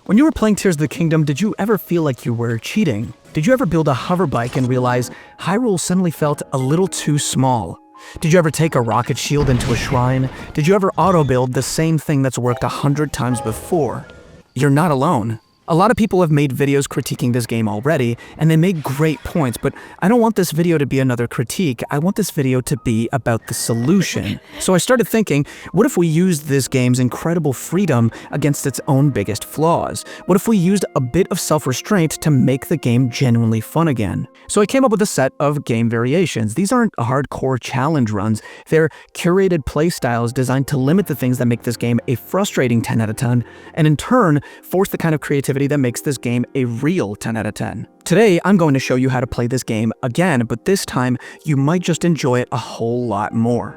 When you were playing Tears of the Kingdom, did you ever feel like you were cheating? Did you ever build a hoverbike and realize Hyrule suddenly felt a little too small? Did you ever take a rocket shield into a shrine? Did you ever auto-build the same thing that's worked 100 times before? You're not alone. A lot of people have made videos critiquing this game already, and they make great points, but I don't want this video to be another critique. I want this video to be about the solution. So I started thinking, what if we used this game's incredible freedom against its own biggest flaws? What if we used a bit of self-restraint to make the game genuinely fun again? So I came up with a set of game variations. These aren't hardcore challenge runs. They're curated playstyles designed to limit the things that make this game a frustrating 10 out of 10, and in turn, force the kind of creativity that makes this game a real 10 out of 10. Today, I'm going to show you how to play this game again, but this time, you might just enjoy it a whole lot more.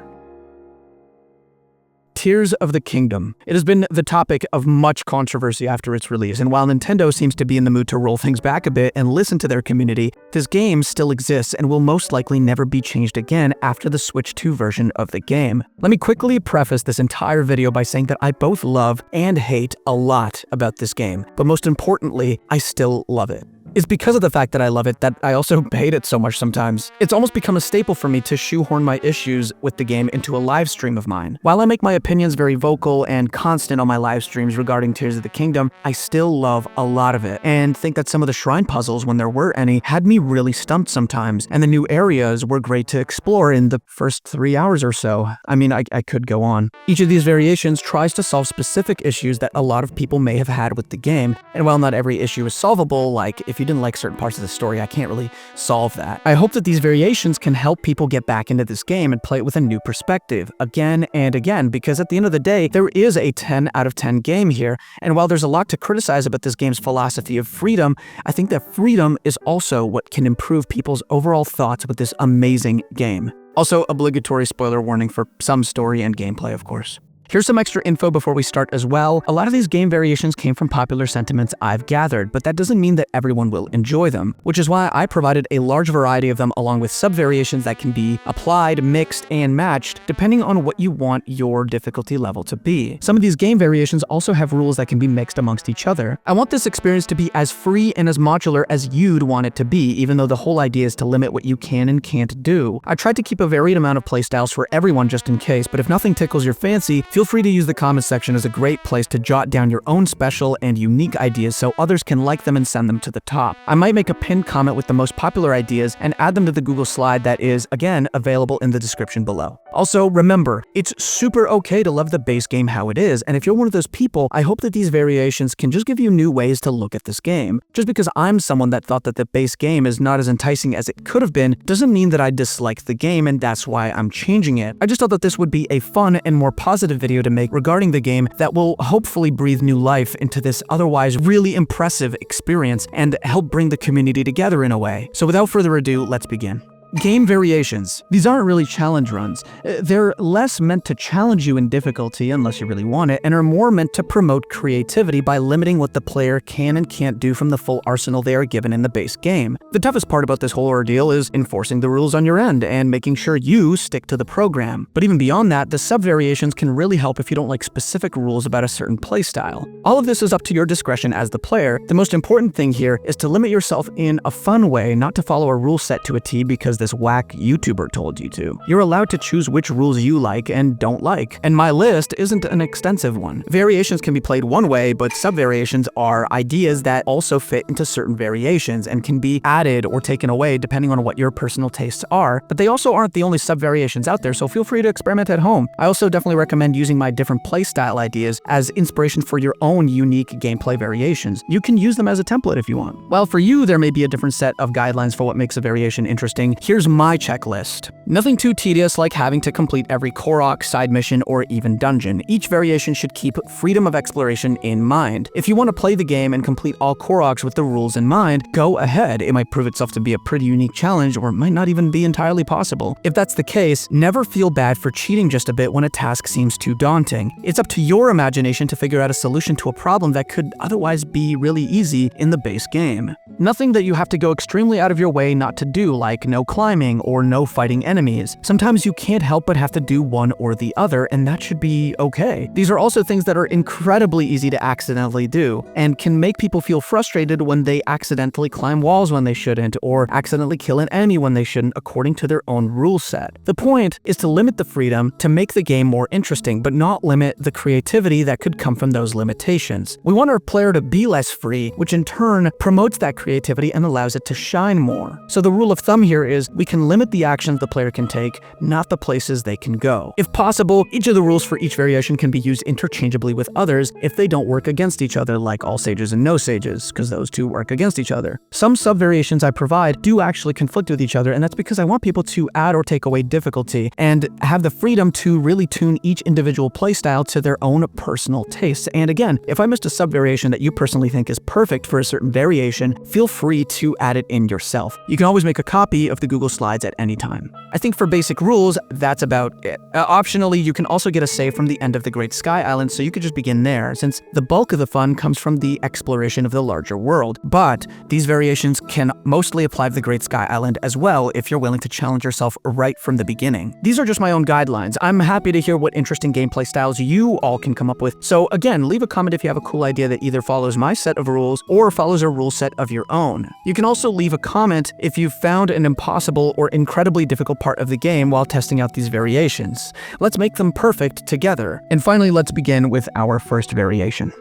Tears of the Kingdom. It has been the topic of much controversy after its release, and while Nintendo seems to be in the mood to roll things back a bit and listen to their community, this game still exists and will most likely never be changed again after the Switch 2 version of the game. Let me quickly preface this entire video by saying that I both love and hate a lot about this game, but most importantly, I still love it. It's because of the fact that I love it that I also hate it so much sometimes. It's almost become a staple for me to shoehorn my issues with the game into a live stream of mine. While I make my opinions very vocal and constant on my live streams regarding Tears of the Kingdom, I still love a lot of it, and think that some of the shrine puzzles, when there were any, had me really stumped sometimes, and the new areas were great to explore in the first 3 hours or so. I mean, I could go on. Each of these variations tries to solve specific issues that a lot of people may have had with the game, and while not every issue is solvable, like if you didn't like certain parts of the story, I can't really solve that. I hope that these variations can help people get back into this game and play it with a new perspective, again and again, because at the end of the day, there is a 10 out of 10 game here, and while there's a lot to criticize about this game's philosophy of freedom, I think that freedom is also what can improve people's overall thoughts with this amazing game. Also, obligatory spoiler warning for some story and gameplay, of course. Here's some extra info before we start as well. A lot of these game variations came from popular sentiments I've gathered, but that doesn't mean that everyone will enjoy them, which is why I provided a large variety of them along with sub-variations that can be applied, mixed, and matched depending on what you want your difficulty level to be. Some of these game variations also have rules that can be mixed amongst each other. I want this experience to be as free and as modular as you'd want it to be, even though the whole idea is to limit what you can and can't do. I tried to keep a varied amount of playstyles for everyone just in case, but if nothing tickles your fancy, feel free to use the comment section as a great place to jot down your own special and unique ideas so others can like them and send them to the top. I might make a pinned comment with the most popular ideas and add them to the Google slide that is, again, available in the description below. Also, remember, it's super okay to love the base game how it is, and if you're one of those people, I hope that these variations can just give you new ways to look at this game. Just because I'm someone that thought that the base game is not as enticing as it could have been, doesn't mean that I dislike the game, and that's why I'm changing it. I just thought that this would be a fun and more positive video to make regarding the game that will hopefully breathe new life into this otherwise really impressive experience and help bring the community together in a way. So without further ado, let's begin. Game variations. These aren't really challenge runs. They're less meant to challenge you in difficulty unless you really want it, and are more meant to promote creativity by limiting what the player can and can't do from the full arsenal they are given in the base game. The toughest part about this whole ordeal is enforcing the rules on your end and making sure you stick to the program. But even beyond that, the sub-variations can really help if you don't like specific rules about a certain playstyle. All of this is up to your discretion as the player. The most important thing here is to limit yourself in a fun way, not to follow a rule set to a T because this whack YouTuber told you to. You're allowed to choose which rules you like and don't like, and my list isn't an extensive one. Variations can be played one way, but sub-variations are ideas that also fit into certain variations and can be added or taken away depending on what your personal tastes are, but they also aren't the only sub-variations out there, so feel free to experiment at home. I also definitely recommend using my different playstyle ideas as inspiration for your own unique gameplay variations. You can use them as a template if you want. While for you, there may be a different set of guidelines for what makes a variation interesting, here's my checklist. Nothing too tedious like having to complete every Korok, side mission, or even dungeon. Each variation should keep freedom of exploration in mind. If you want to play the game and complete all Koroks with the rules in mind, go ahead. It might prove itself to be a pretty unique challenge, or it might not even be entirely possible. If that's the case, never feel bad for cheating just a bit when a task seems too daunting. It's up to your imagination to figure out a solution to a problem that could otherwise be really easy in the base game. Nothing that you have to go extremely out of your way not to do, like no climbing or no fighting enemies. Sometimes you can't help but have to do one or the other, and that should be okay. These are also things that are incredibly easy to accidentally do, and can make people feel frustrated when they accidentally climb walls when they shouldn't, or accidentally kill an enemy when they shouldn't according to their own rule set. The point is to limit the freedom to make the game more interesting, but not limit the creativity that could come from those limitations. We want our player to be less free, which in turn promotes that creativity and allows it to shine more. So the rule of thumb here is we can limit the actions the player can take, not the places they can go. If possible, each of the rules for each variation can be used interchangeably with others if they don't work against each other, like all sages and no sages, because those two work against each other. Some sub-variations I provide do actually conflict with each other, and that's because I want people to add or take away difficulty and have the freedom to really tune each individual playstyle to their own personal tastes. And again, if I missed a sub-variation that you personally think is perfect for a certain variation, feel free to add it in yourself. You can always make a copy of the Google Slides at any time. I think for basic rules, that's about it. Optionally, you can also get a save from the end of the Great Sky Island, so you could just begin there, since the bulk of the fun comes from the exploration of the larger world. But these variations can mostly apply to the Great Sky Island as well if you're willing to challenge yourself right from the beginning. These are just my own guidelines. I'm happy to hear what interesting gameplay styles you all can come up with. So again, leave a comment if you have a cool idea that either follows my set of rules or follows a rule set of your own. You can also leave a comment if you've found an impossible or incredibly difficult part of the game while testing out these variations. Let's make them perfect together. And finally, let's begin with our first variation.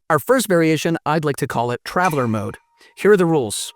Our first variation, I'd like to call it Traveler Mode. Here are the rules.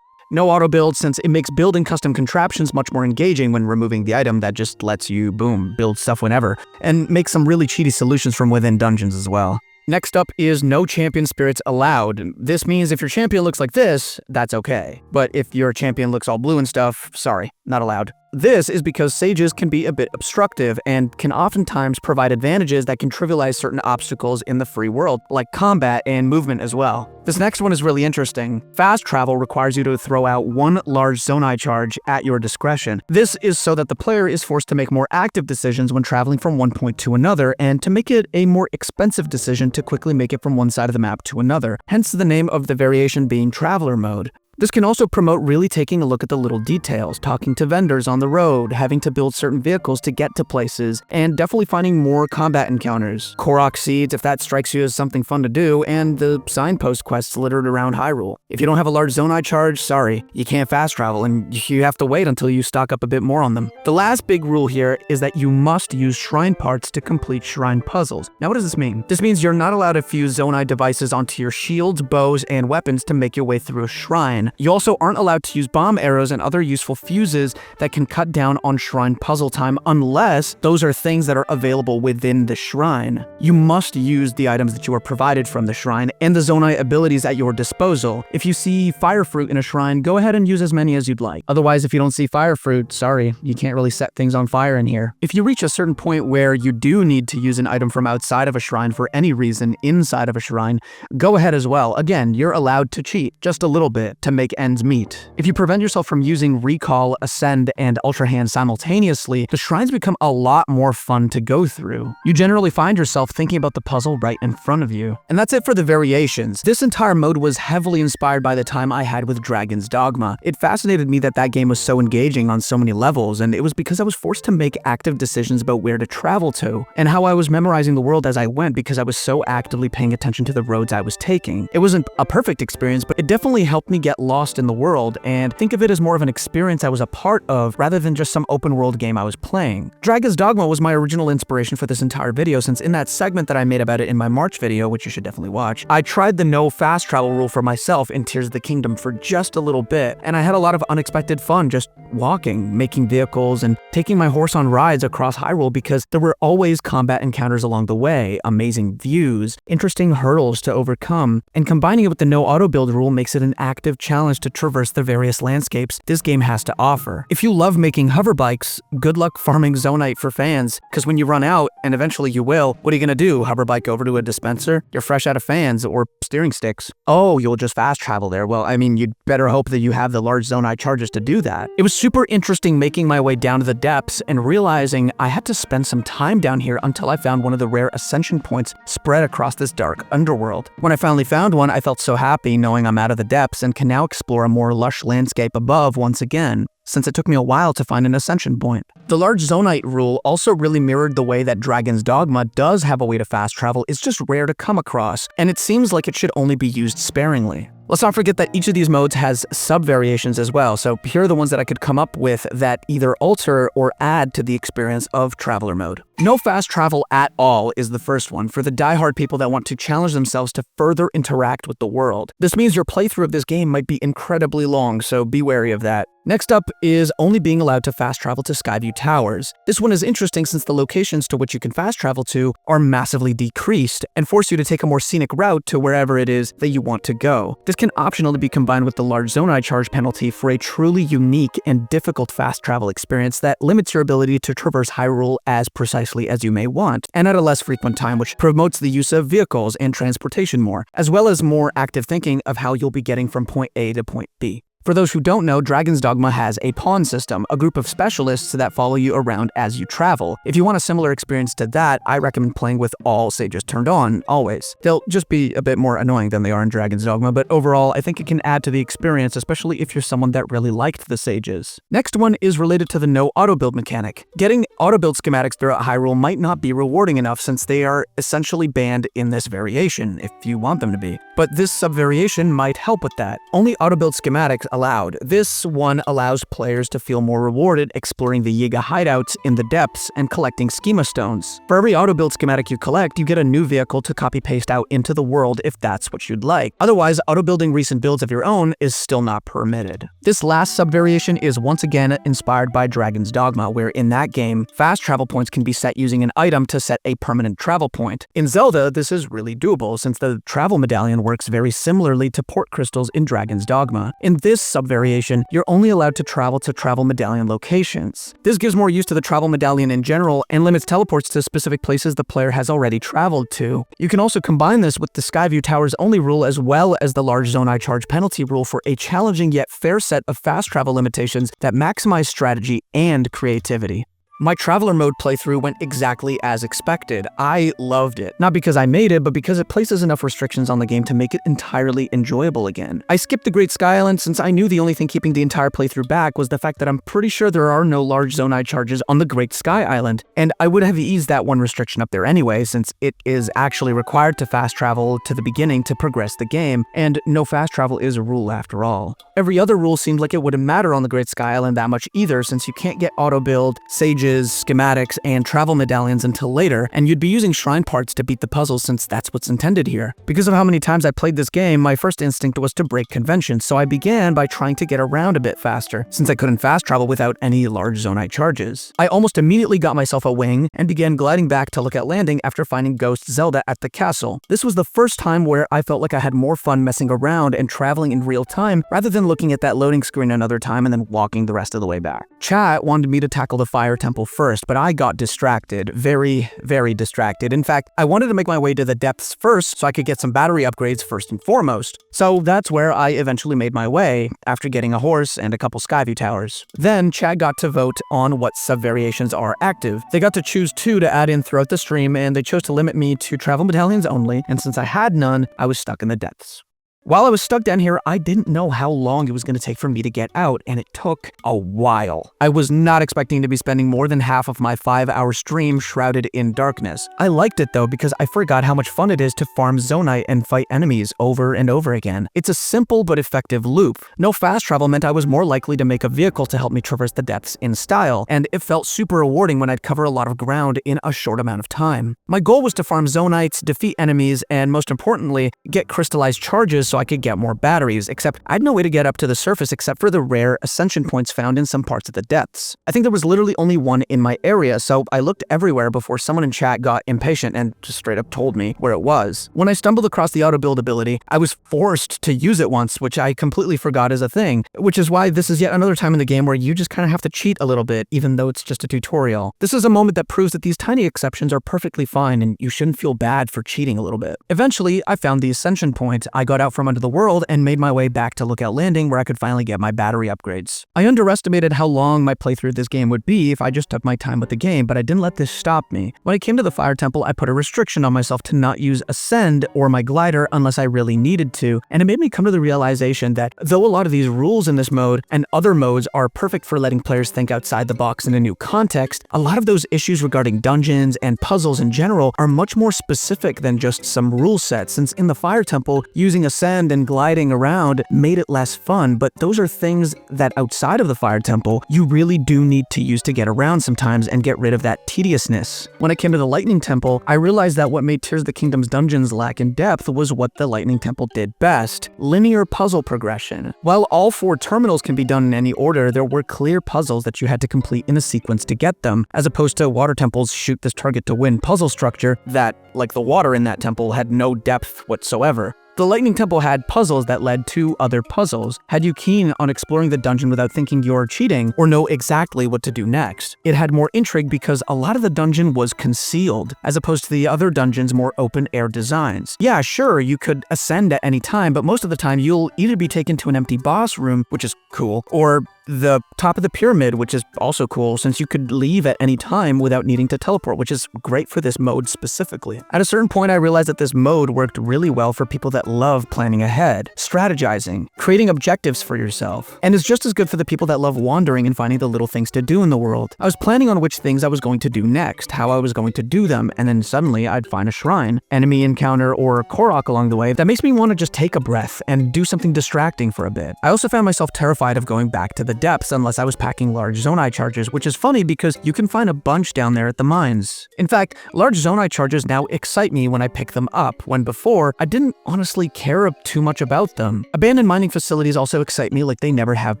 No auto build, since it makes building custom contraptions much more engaging when removing the item that just lets you, boom, build stuff whenever, and make some really cheaty solutions from within dungeons as well. Next up is no champion spirits allowed. This means if your champion looks like this, that's okay. But if your champion looks all blue and stuff, sorry, not allowed. This is because sages can be a bit obstructive and can oftentimes provide advantages that can trivialize certain obstacles in the free world, like combat and movement as well. This next one is really interesting. Fast travel requires you to throw out one large zonai charge at your discretion. This is so that the player is forced to make more active decisions when traveling from one point to another, and to make it a more expensive decision to quickly make it from one side of the map to another, hence the name of the variation being Traveler Mode. This can also promote really taking a look at the little details, talking to vendors on the road, having to build certain vehicles to get to places, and definitely finding more combat encounters. Korok seeds, if that strikes you as something fun to do, and the signpost quests littered around Hyrule. If you don't have a large zonai charge, sorry, you can't fast travel, and you have to wait until you stock up a bit more on them. The last big rule here is that you must use shrine parts to complete shrine puzzles. Now what does this mean? This means you're not allowed to fuse zonai devices onto your shields, bows, and weapons to make your way through a shrine. You also aren't allowed to use bomb arrows and other useful fuses that can cut down on shrine puzzle time unless those are things that are available within the shrine. You must use the items that you are provided from the shrine and the zonai abilities at your disposal. If you see fire fruit in a shrine, go ahead and use as many as you'd like. Otherwise, if you don't see fire fruit, sorry, you can't really set things on fire in here. If you reach a certain point where you do need to use an item from outside of a shrine for any reason inside of a shrine, go ahead as well. Again, you're allowed to cheat just a little bit to make ends meet. If you prevent yourself from using Recall, Ascend, and Ultra Hand simultaneously, the shrines become a lot more fun to go through. You generally find yourself thinking about the puzzle right in front of you. And that's it for the variations. This entire mode was heavily inspired by the time I had with Dragon's Dogma. It fascinated me that that game was so engaging on so many levels, and it was because I was forced to make active decisions about where to travel to, and how I was memorizing the world as I went because I was so actively paying attention to the roads I was taking. It wasn't a perfect experience, but it definitely helped me get lost in the world and think of it as more of an experience I was a part of rather than just some open world game I was playing. Dragon's Dogma was my original inspiration for this entire video, since in that segment that I made about it in my March video, which you should definitely watch, I tried the no fast travel rule for myself in Tears of the Kingdom for just a little bit, and I had a lot of unexpected fun just walking, making vehicles, and taking my horse on rides across Hyrule because there were always combat encounters along the way, amazing views, interesting hurdles to overcome, and combining it with the no auto build rule makes it an active challenge challenge to traverse the various landscapes this game has to offer. If you love making hoverbikes, good luck farming Zonite for fans, because when you run out, and eventually you will, what are you gonna do? Hoverbike over to a dispenser? You're fresh out of fans or steering sticks. Oh, you'll just fast travel there. Well, I mean, you'd better hope that you have the large Zonite charges to do that. It was super interesting making my way down to the depths and realizing I had to spend some time down here until I found one of the rare ascension points spread across this dark underworld. When I finally found one, I felt so happy knowing I'm out of the depths and can now explore a more lush landscape above once again, since it took me a while to find an ascension point. The large Zonite rule also really mirrored the way that Dragon's Dogma does have a way to fast travel. It's just rare to come across, and it seems like it should only be used sparingly. Let's not forget that each of these modes has sub-variations as well, so here are the ones that I could come up with that either alter or add to the experience of Traveler mode. No fast travel at all is the first one for the diehard people that want to challenge themselves to further interact with the world. This means your playthrough of this game might be incredibly long, so be wary of that. Next up is only being allowed to fast travel to Skyview Towers. This one is interesting since the locations to which you can fast travel to are massively decreased and force you to take a more scenic route to wherever it is that you want to go. This can optionally be combined with the large Zonite charge penalty for a truly unique and difficult fast travel experience that limits your ability to traverse Hyrule as precisely as you may want, and at a less frequent time, which promotes the use of vehicles and transportation more, as well as more active thinking of how you'll be getting from point A to point B. For those who don't know, Dragon's Dogma has a pawn system, a group of specialists that follow you around as you travel. If you want a similar experience to that, I recommend playing with all sages turned on, always. They'll just be a bit more annoying than they are in Dragon's Dogma, but overall, I think it can add to the experience, especially if you're someone that really liked the sages. Next one is related to the no auto-build mechanic. Getting auto-build schematics throughout Hyrule might not be rewarding enough since they are essentially banned in this variation, if you want them to be. But this sub-variation might help with that. Only auto-build schematics allowed. This one allows players to feel more rewarded exploring the Yiga hideouts in the depths and collecting schema stones. For every auto-build schematic you collect, you get a new vehicle to copy-paste out into the world if that's what you'd like. Otherwise, auto-building recent builds of your own is still not permitted. This last sub-variation is once again inspired by Dragon's Dogma, where in that game, fast travel points can be set using an item to set a permanent travel point. In Zelda, this is really doable since the travel medallion works very similarly to port crystals in Dragon's Dogma. In this sub-variation, you're only allowed to travel medallion locations. This gives more use to the travel medallion in general and limits teleports to specific places the player has already traveled to. You can also combine this with the Skyview Towers only rule as well as the large Zonite charge penalty rule for a challenging yet fair set of fast travel limitations that maximize strategy and creativity. My Traveler mode playthrough went exactly as expected. I loved it. Not because I made it, but because it places enough restrictions on the game to make it entirely enjoyable again. I skipped the Great Sky Island since I knew the only thing keeping the entire playthrough back was the fact that I'm pretty sure there are no large Zonite charges on the Great Sky Island, and I would have eased that one restriction up there anyway since it is actually required to fast travel to the beginning to progress the game, and no fast travel is a rule after all. Every other rule seemed like it wouldn't matter on the Great Sky Island that much either since you can't get auto-build, sages, schematics, and travel medallions until later, and you'd be using shrine parts to beat the puzzles since that's what's intended here. Because of how many times I played this game, my first instinct was to break convention, so I began by trying to get around a bit faster, since I couldn't fast travel without any large Zonite charges. I almost immediately got myself a wing and began gliding back to look at landing after finding Ghost Zelda at the castle. This was the first time where I felt like I had more fun messing around and traveling in real time rather than looking at that loading screen another time and then walking the rest of the way back. Chat wanted me to tackle the fire temple first, but I got distracted. Very, very distracted. In fact, I wanted to make my way to the depths first so I could get some battery upgrades first and foremost. So that's where I eventually made my way, after getting a horse and a couple Skyview towers. Then Chad got to vote on what sub-variations are active. They got to choose 2 to add in throughout the stream, and they chose to limit me to travel medallions only, and since I had none, I was stuck in the depths. While I was stuck down here, I didn't know how long it was going to take for me to get out, and it took a while. I was not expecting to be spending more than half of my 5-hour stream shrouded in darkness. I liked it though because I forgot how much fun it is to farm Zonite and fight enemies over and over again. It's a simple but effective loop. No fast travel meant I was more likely to make a vehicle to help me traverse the depths in style, and it felt super rewarding when I'd cover a lot of ground in a short amount of time. My goal was to farm Zonites, defeat enemies, and most importantly, get crystallized charges just so I could get more batteries, except I had no way to get up to the surface except for the rare ascension points found in some parts of the depths. I think there was literally only one in my area, so I looked everywhere before someone in chat got impatient and just straight up told me where it was. When I stumbled across the auto build ability, I was forced to use it once, which I completely forgot is a thing, which is why this is yet another time in the game where you just kind of have to cheat a little bit, even though it's just a tutorial. This is a moment that proves that these tiny exceptions are perfectly fine and you shouldn't feel bad for cheating a little bit. Eventually, I found the ascension point. I got out from under the world and made my way back to Lookout Landing where I could finally get my battery upgrades. I underestimated how long my playthrough of this game would be if I just took my time with the game, but I didn't let this stop me. When I came to the Fire Temple, I put a restriction on myself to not use Ascend or my glider unless I really needed to, and it made me come to the realization that though a lot of these rules in this mode and other modes are perfect for letting players think outside the box in a new context, a lot of those issues regarding dungeons and puzzles in general are much more specific than just some rule set, since in the Fire Temple, using Ascend and gliding around made it less fun, but those are things that outside of the Fire Temple, you really do need to use to get around sometimes and get rid of that tediousness. When I came to the Lightning Temple, I realized that what made Tears of the Kingdom's dungeons lack in depth was what the Lightning Temple did best: linear puzzle progression. While all 4 terminals can be done in any order, there were clear puzzles that you had to complete in a sequence to get them, as opposed to Water Temple's shoot this target to win puzzle structure that, like the water in that temple, had no depth whatsoever. The Lightning Temple had puzzles that led to other puzzles, had you keen on exploring the dungeon without thinking you're cheating or know exactly what to do next. It had more intrigue because a lot of the dungeon was concealed, as opposed to the other dungeon's more open-air designs. Yeah, sure, you could ascend at any time, but most of the time you'll either be taken to an empty boss room, which is cool, or the top of the pyramid, which is also cool since you could leave at any time without needing to teleport, which is great for this mode specifically. At a certain point, I realized that this mode worked really well for people that love planning ahead, strategizing, creating objectives for yourself, and is just as good for the people that love wandering and finding the little things to do in the world. I was planning on which things I was going to do next, how I was going to do them, and then suddenly I'd find a shrine, enemy encounter, or a Korok along the way that makes me want to just take a breath and do something distracting for a bit. I also found myself terrified of going back to the depths unless I was packing large Zonai charges, which is funny because you can find a bunch down there at the mines. In fact, large Zonai charges now excite me when I pick them up, when before, I didn't honestly care too much about them. Abandoned mining facilities also excite me like they never have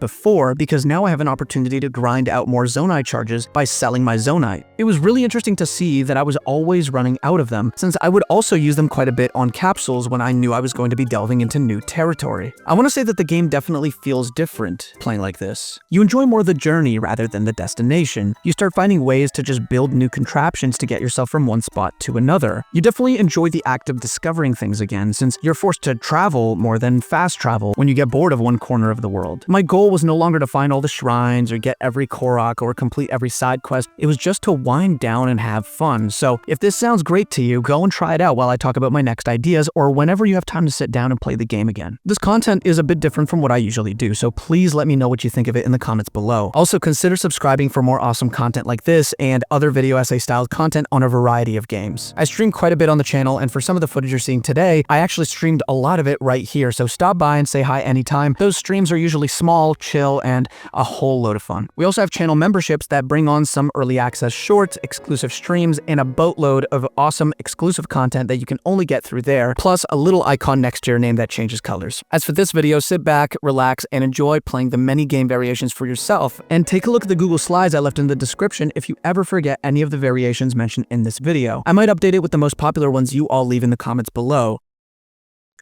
before, because now I have an opportunity to grind out more Zonai charges by selling my Zonite. It was really interesting to see that I was always running out of them, since I would also use them quite a bit on capsules when I knew I was going to be delving into new territory. I want to say that the game definitely feels different playing like this. You enjoy more the journey rather than the destination. You start finding ways to just build new contraptions to get yourself from one spot to another. You definitely enjoy the act of discovering things again, since you're forced to travel more than fast travel when you get bored of one corner of the world. My goal was no longer to find all the shrines or get every Korok or complete every side quest. It was just to wind down and have fun. So if this sounds great to you, go and try it out while I talk about my next ideas or whenever you have time to sit down and play the game again. This content is a bit different from what I usually do, so please let me know what you think of it in the comments below. Also, consider subscribing for more awesome content like this and other video essay style content on a variety of games. I stream quite a bit on the channel, and for some of the footage you're seeing today, I actually streamed a lot of it right here, so stop by and say hi anytime. Those streams are usually small, chill, and a whole load of fun. We also have channel memberships that bring on some early access shorts, exclusive streams, and a boatload of awesome exclusive content that you can only get through there, plus a little icon next to your name that changes colors. As for this video, sit back, relax, and enjoy playing the many game variations for yourself, and take a look at the Google Slides I left in the description if you ever forget any of the variations mentioned in this video. I might update it with the most popular ones you all leave in the comments below.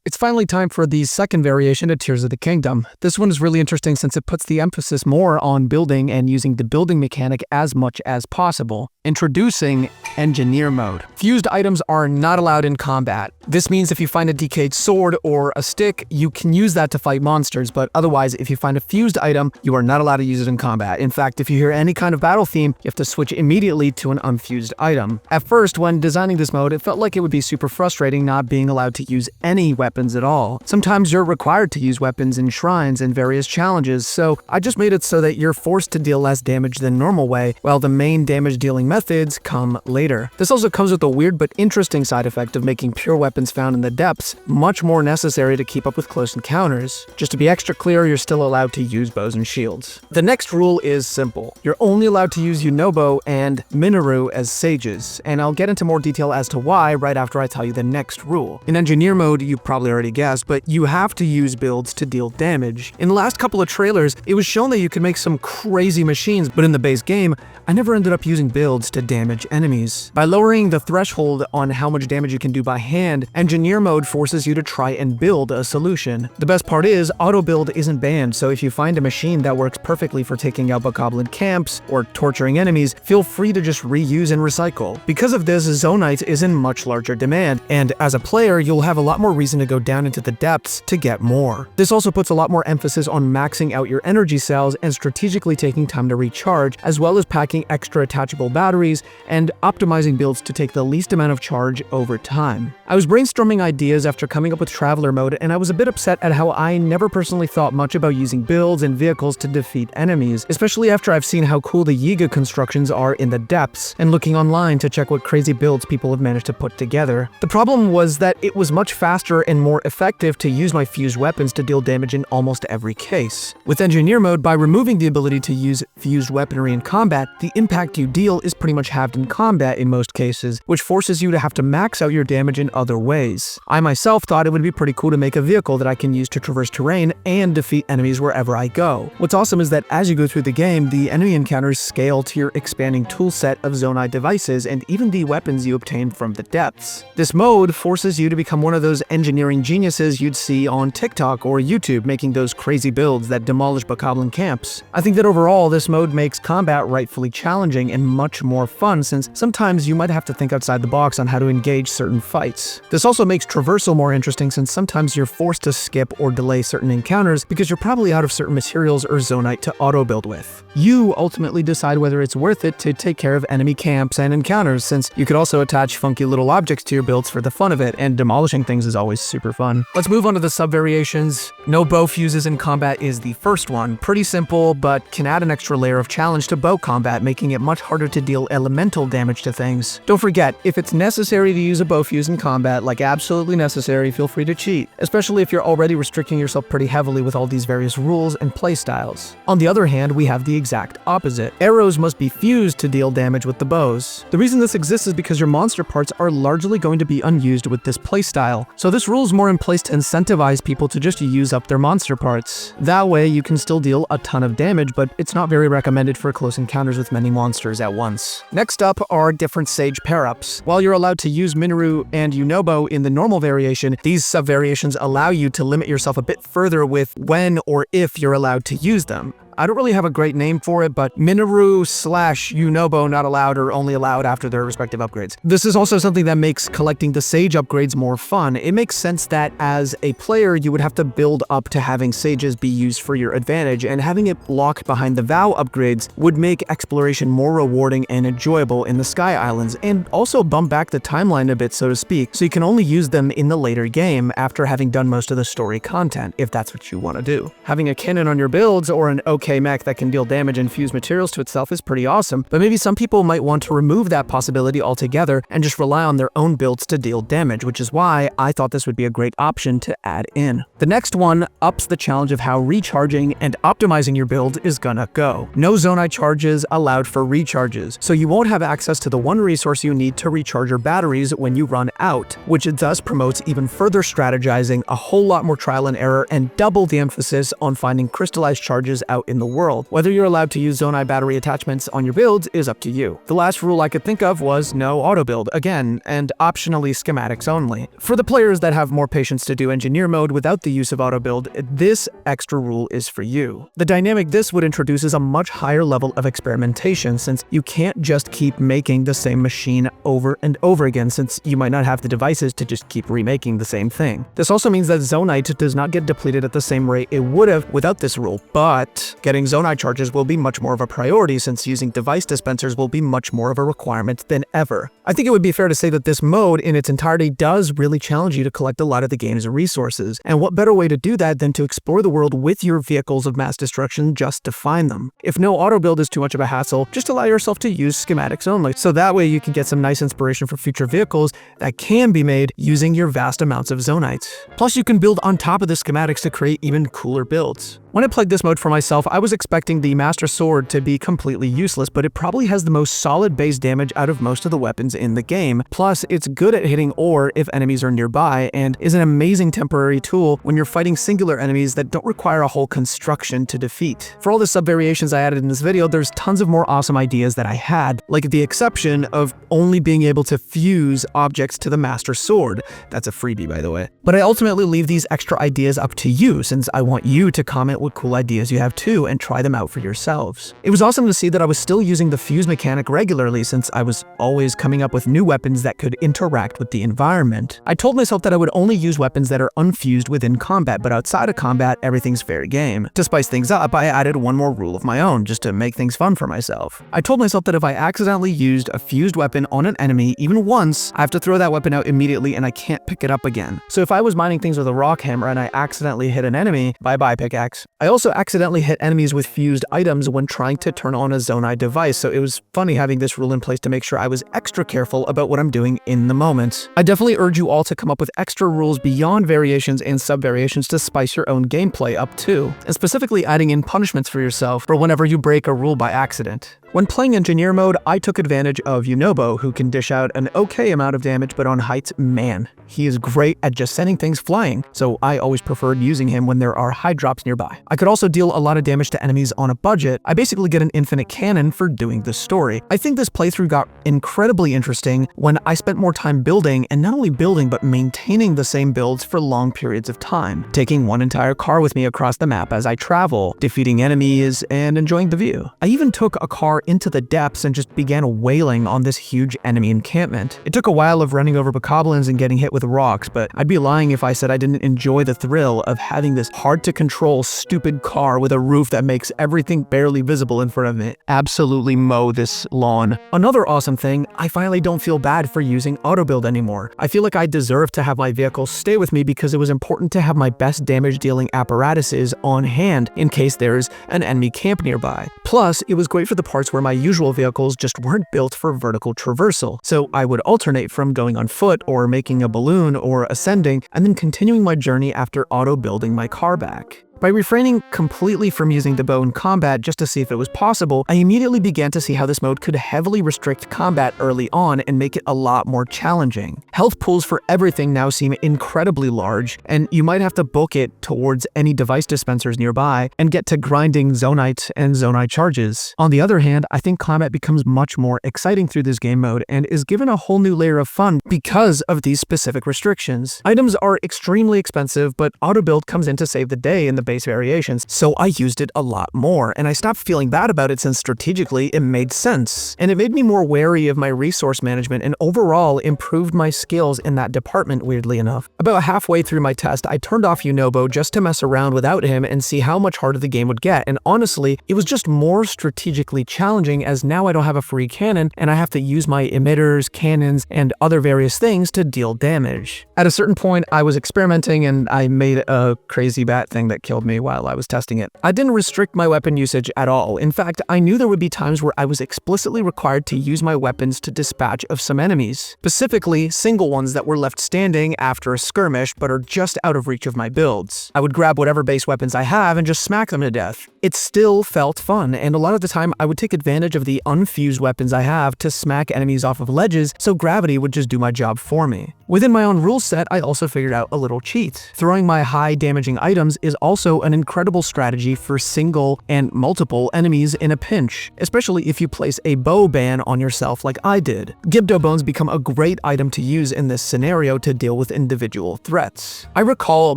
It's finally time for the second variation of Tears of the Kingdom. This one is really interesting since it puts the emphasis more on building and using the building mechanic as much as possible. Introducing Engineer Mode. Fused items are not allowed in combat. This means if you find a decayed sword or a stick, you can use that to fight monsters, but otherwise, if you find a fused item, you are not allowed to use it in combat. In fact, if you hear any kind of battle theme, you have to switch immediately to an unfused item. At first, when designing this mode, it felt like it would be super frustrating not being allowed to use any weapons at all. Sometimes you're required to use weapons in shrines and various challenges, so I just made it so that you're forced to deal less damage than normal way, while the main damage dealing methods come later. This also comes with a weird but interesting side effect of making pure weapons found in the depths much more necessary to keep up with close encounters. Just to be extra clear, you're still allowed to use bows and shields. The next rule is simple. You're only allowed to use Yunobo and Minoru as sages, and I'll get into more detail as to why right after I tell you the next rule. In engineer mode, you probably already guessed, but you have to use builds to deal damage. In the last couple of trailers, it was shown that you could make some crazy machines, but in the base game, I never ended up using builds to damage enemies. By lowering the threshold on how much damage you can do by hand, engineer mode forces you to try and build a solution. The best part is, auto build isn't banned, so if you find a machine that works perfectly for taking out bokoblin camps or torturing enemies, feel free to just reuse and recycle. Because of this, Zonite is in much larger demand, and as a player, you'll have a lot more reason to go down into the depths to get more. This also puts a lot more emphasis on maxing out your energy cells and strategically taking time to recharge, as well as packing extra attachable batteries and optimizing builds to take the least amount of charge over time. I was brainstorming ideas after coming up with Traveler mode, and I was a bit upset at how I never personally thought much about using builds and vehicles to defeat enemies, especially after I've seen how cool the Yiga constructions are in the depths, and looking online to check what crazy builds people have managed to put together. The problem was that it was much faster and more effective to use my fused weapons to deal damage in almost every case. With engineer mode, by removing the ability to use fused weaponry in combat, the impact you deal is pretty much halved in combat in most cases, which forces you to have to max out your damage in other ways. I myself thought it would be pretty cool to make a vehicle that I can use to traverse terrain and defeat enemies wherever I go. What's awesome is that as you go through the game, the enemy encounters scale to your expanding toolset of Zonite devices and even the weapons you obtain from the depths. This mode forces you to become one of those engineering geniuses you'd see on TikTok or YouTube making those crazy builds that demolish bokoblin camps. I think that overall, this mode makes combat rightfully challenging and much more fun, since sometimes you might have to think outside the box on how to engage certain fights. This also makes traversal more interesting, since sometimes you're forced to skip or delay certain encounters because you're probably out of certain materials or Zonite to auto-build with. You ultimately decide whether it's worth it to take care of enemy camps and encounters, since you could also attach funky little objects to your builds for the fun of it, and demolishing things is always super fun. Let's move on to the sub-variations. No bow fuses in combat is the first one. Pretty simple, but can add an extra layer of challenge to bow combat, making it much harder to deal elemental damage to things. Don't forget, if it's necessary to use a bow fuse in combat, like absolutely necessary, feel free to cheat, especially if you're already restricting yourself pretty heavily with all these various rules and playstyles. On the other hand, we have the exact opposite. Arrows must be fused to deal damage with the bows. The reason this exists is because your monster parts are largely going to be unused with this playstyle, so this rule is more in place to incentivize people to just use up their monster parts. That way, you can still deal a ton of damage, but it's not very recommended for close encounters with many monsters at once. Next up are different sage pair-ups. While you're allowed to use Minoru and Yunobo in the normal variation, these sub-variations allow you to limit yourself a bit further with when or if you're allowed to use them. I don't really have a great name for it, but Minoru/Yunobo not allowed or only allowed after their respective upgrades. This is also something that makes collecting the sage upgrades more fun. It makes sense that as a player, you would have to build up to having sages be used for your advantage, and having it locked behind the vow upgrades would make exploration more rewarding and enjoyable in the Sky Islands, and also bump back the timeline a bit, so to speak, so you can only use them in the later game after having done most of the story content, if that's what you want to do. Having a cannon on your builds or an OK mech that can deal damage and fuse materials to itself is pretty awesome, but maybe some people might want to remove that possibility altogether and just rely on their own builds to deal damage, which is why I thought this would be a great option to add in. The next one ups the challenge of how recharging and optimizing your build is gonna go. No Zonite charges allowed for recharges, so you won't have access to the one resource you need to recharge your batteries when you run out, which thus promotes even further strategizing, a whole lot more trial and error, and double the emphasis on finding crystallized charges out in the world. Whether you're allowed to use Zonite battery attachments on your builds is up to you. The last rule I could think of was no auto build, again, and optionally schematics only. For the players that have more patience to do engineer mode without the use of auto build, this extra rule is for you. The dynamic this would introduce is a much higher level of experimentation, since you can't just keep making the same machine over and over again, since you might not have the devices to just keep remaking the same thing. This also means that Zonite does not get depleted at the same rate it would have without this rule, but Getting Zonai charges will be much more of a priority since using device dispensers will be much more of a requirement than ever. I think it would be fair to say that this mode in its entirety does really challenge you to collect a lot of the game's resources, and what better way to do that than to explore the world with your vehicles of mass destruction just to find them. If no auto build is too much of a hassle, just allow yourself to use schematics only, so that way you can get some nice inspiration for future vehicles that can be made using your vast amounts of Zonites. Plus you can build on top of the schematics to create even cooler builds. When I played this mode for myself, I was expecting the Master Sword to be completely useless, but it probably has the most solid base damage out of most of the weapons in the game. Plus, it's good at hitting ore if enemies are nearby, and is an amazing temporary tool when you're fighting singular enemies that don't require a whole construction to defeat. For all the sub-variations I added in this video, there's tons of more awesome ideas that I had, like the exception of only being able to fuse objects to the Master Sword. That's a freebie, by the way. But I ultimately leave these extra ideas up to you, since I want you to comment what cool ideas you have too and try them out for yourselves. It was awesome to see that I was still using the fuse mechanic regularly, since I was always coming up with new weapons that could interact with the environment. I told myself that I would only use weapons that are unfused within combat, but outside of combat, everything's fair game. To spice things up, I added one more rule of my own, just to make things fun for myself. I told myself that if I accidentally used a fused weapon on an enemy even once, I have to throw that weapon out immediately and I can't pick it up again. So if I was mining things with a rock hammer and I accidentally hit an enemy, bye-bye pickaxe. I also accidentally hit enemies with fused items when trying to turn on a Zonai device, so it was funny having this rule in place to make sure I was extra careful about what I'm doing in the moment. I definitely urge you all to come up with extra rules beyond variations and sub-variations to spice your own gameplay up too, and specifically adding in punishments for yourself for whenever you break a rule by accident. When playing Engineer mode, I took advantage of Yunobo, who can dish out an okay amount of damage, but on heights, man, he is great at just sending things flying, so I always preferred using him when there are high drops nearby. I could also deal a lot of damage to enemies on a budget. I basically get an infinite cannon for doing the story. I think this playthrough got incredibly interesting when I spent more time building, and not only building, but maintaining the same builds for long periods of time, taking one entire car with me across the map as I travel, defeating enemies, and enjoying the view. I even took a car into the depths and just began wailing on this huge enemy encampment. It took a while of running over bokoblins and getting hit with rocks, but I'd be lying if I said I didn't enjoy the thrill of having this hard-to-control, stupid car with a roof that makes everything barely visible in front of it absolutely mow this lawn. Another awesome thing, I finally don't feel bad for using auto build anymore. I feel like I deserve to have my vehicle stay with me because it was important to have my best damage-dealing apparatuses on hand in case there's an enemy camp nearby. Plus, it was great for the parts where my usual vehicles just weren't built for vertical traversal, so I would alternate from going on foot or making a balloon or ascending, and then continuing my journey after auto-building my car back. By refraining completely from using the bow in combat just to see if it was possible, I immediately began to see how this mode could heavily restrict combat early on and make it a lot more challenging. Health pools for everything now seem incredibly large, and you might have to book it towards any device dispensers nearby and get to grinding Zonite and Zonai charges. On the other hand, I think combat becomes much more exciting through this game mode and is given a whole new layer of fun because of these specific restrictions. Items are extremely expensive, but auto build comes in to save the day in the base variations, so I used it a lot more, and I stopped feeling bad about it since strategically it made sense, and it made me more wary of my resource management and overall improved my skills in that department, weirdly enough. About halfway through my test, I turned off Yunobo just to mess around without him and see how much harder the game would get, and honestly, it was just more strategically challenging as now I don't have a free cannon and I have to use my emitters, cannons, and other various things to deal damage. At a certain point, I was experimenting and I made a crazy bat thing that killed me while I was testing it. I didn't restrict my weapon usage at all. In fact, I knew there would be times where I was explicitly required to use my weapons to dispatch of some enemies, specifically single ones that were left standing after a skirmish but are just out of reach of my builds. I would grab whatever base weapons I have and just smack them to death. It still felt fun, and a lot of the time I would take advantage of the unfused weapons I have to smack enemies off of ledges so gravity would just do my job for me. Within my own rule set, I also figured out a little cheat. Throwing my high damaging items is also an incredible strategy for single and multiple enemies in a pinch, especially if you place a bow ban on yourself like I did. Gibdo bones become a great item to use in this scenario to deal with individual threats. I recall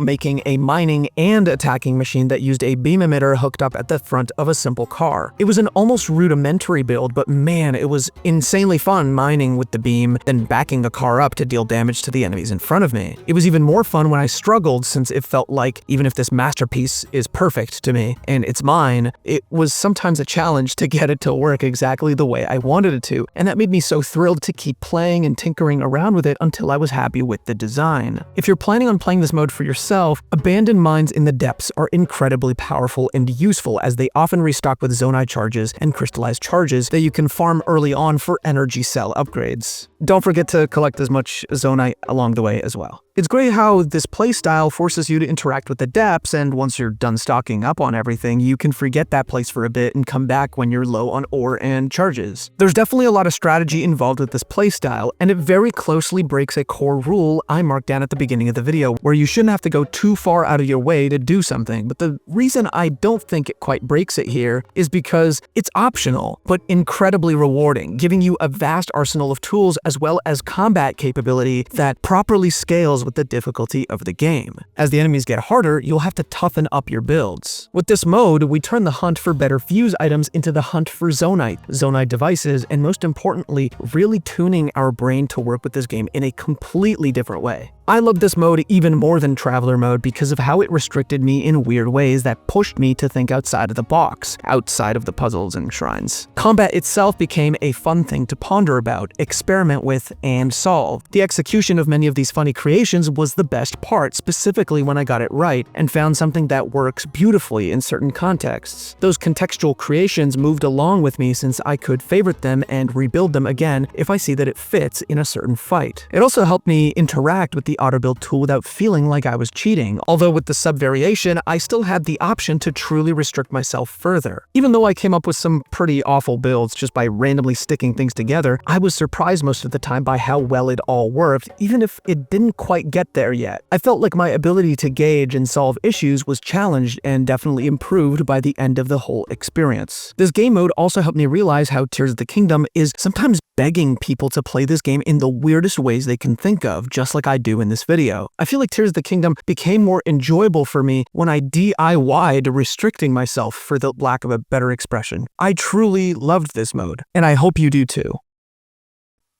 making a mining and attacking machine that used a beam emitter hooked up at the front of a simple car. It was an almost rudimentary build, but man, it was insanely fun mining with the beam, then backing the car up to deal damage to the enemies in front of me. It was even more fun when I struggled, since it felt like even if this masterpiece piece is perfect to me, and it's mine, it was sometimes a challenge to get it to work exactly the way I wanted it to, and that made me so thrilled to keep playing and tinkering around with it until I was happy with the design. If you're planning on playing this mode for yourself, abandoned mines in the depths are incredibly powerful and useful, as they often restock with zonai charges and crystallized charges that you can farm early on for energy cell upgrades. Don't forget to collect as much zonai along the way as well. It's great how this playstyle forces you to interact with the depths, and once you're done stocking up on everything, you can forget that place for a bit and come back when you're low on ore and charges. There's definitely a lot of strategy involved with this playstyle, and it very closely breaks a core rule I marked down at the beginning of the video, where you shouldn't have to go too far out of your way to do something. But the reason I don't think it quite breaks it here is because it's optional, but incredibly rewarding, giving you a vast arsenal of tools as well as combat capability that properly scales with the difficulty of the game. As the enemies get harder, you'll have to toughen up your builds. With this mode, we turn the hunt for better fuse items into the hunt for zonite devices, and most importantly, really tuning our brain to work with this game in a completely different way. I love this mode even more than Traveler mode because of how it restricted me in weird ways that pushed me to think outside of the box, outside of the puzzles and shrines. Combat itself became a fun thing to ponder about, experiment with, and solve. The execution of many of these funny creations was the best part, specifically when I got it right and found something that works beautifully in certain contexts. Those contextual creations moved along with me since I could favorite them and rebuild them again if I see that it fits in a certain fight. It also helped me interact with the auto-build tool without feeling like I was cheating, although with the sub-variation, I still had the option to truly restrict myself further. Even though I came up with some pretty awful builds just by randomly sticking things together, I was surprised most of the time by how well it all worked, even if it didn't quite get there yet. I felt like my ability to gauge and solve issues was challenged and definitely improved by the end of the whole experience. This game mode also helped me realize how Tears of the Kingdom is sometimes begging people to play this game in the weirdest ways they can think of, just like I do in this video. I feel like Tears of the Kingdom became more enjoyable for me when I DIY'd restricting myself, for the lack of a better expression. I truly loved this mode, and I hope you do too.